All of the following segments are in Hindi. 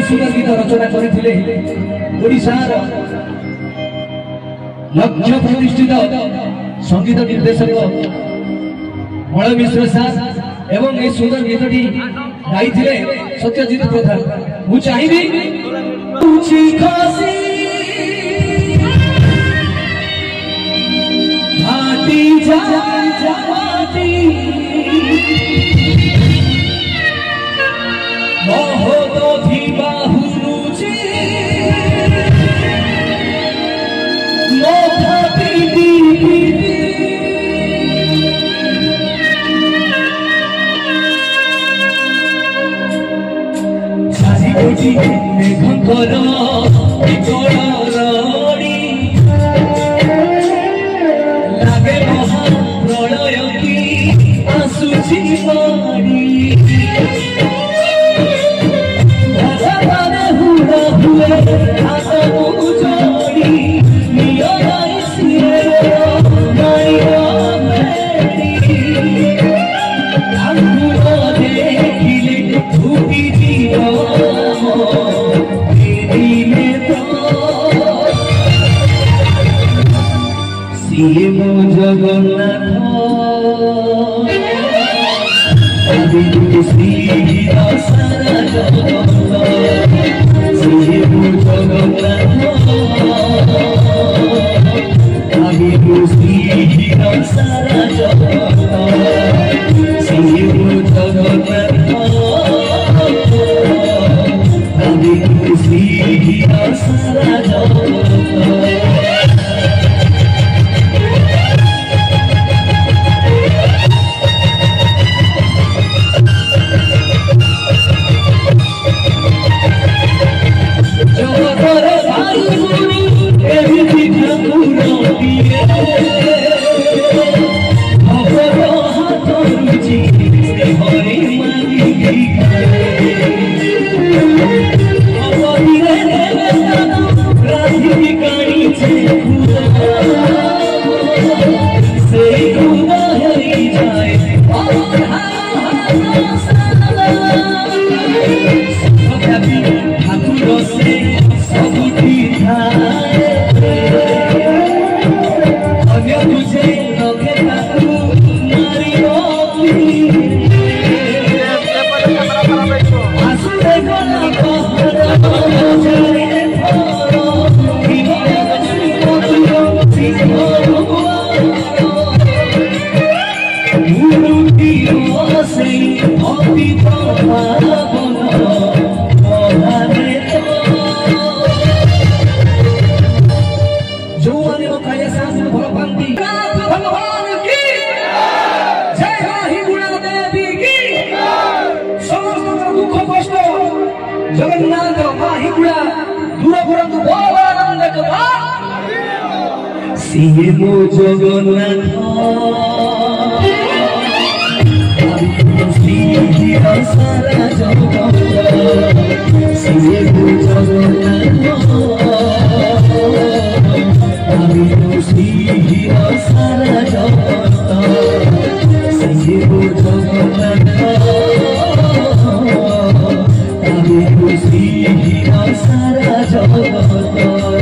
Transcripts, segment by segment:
सुंदर गीत रचना करथिले ओडिशार लक्ष्य प्रतिष्ठित संगीत निर्देशक बड़ मिश्र सार एवं ए सुंदर गीतटी गाइथिले सत्यजित प्रधान। मु चाहिबी घाटी जाती लागे महाप्रलय की आसुची जगन्नाथ सारा जगन्नाथ माहिकुड़ा दूर करंतु भोलानंद कथा सिए मो जगन्नाथ सारा जगत सिए मो जगन्नाथ सारा जगत सिए मो जगन्नाथ सारा जगत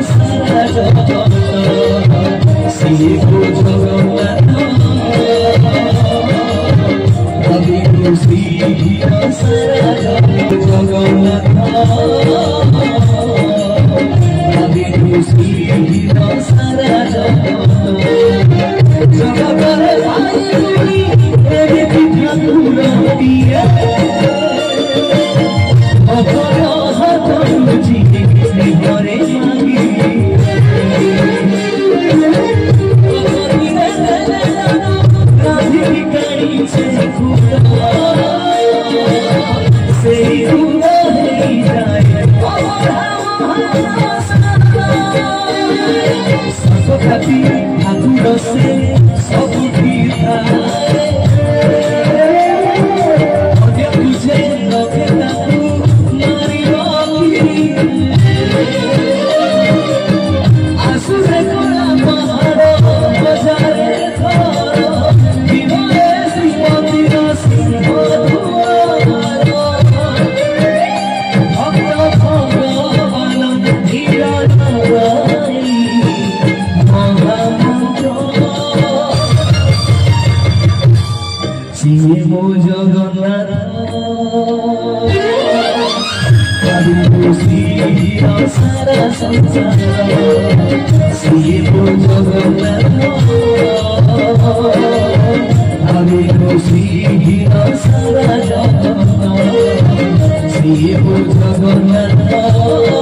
सारा जगत सिए को जगन्नाथ भाविनु श्री सारा जगन्नाथ भाविनु श्री सारा जगत ठाकुर से सब तुझे लगे आसुरे कोड़ा पहाड़ बजारे विमले श्रीमती सिंह भक्त भगवान सिए मो जगन्नाथ भाविनु श्री सारा संसार सिए मो जगन्नाथ भाविनु श्री सारा जगत सिए मो जगन्नाथ।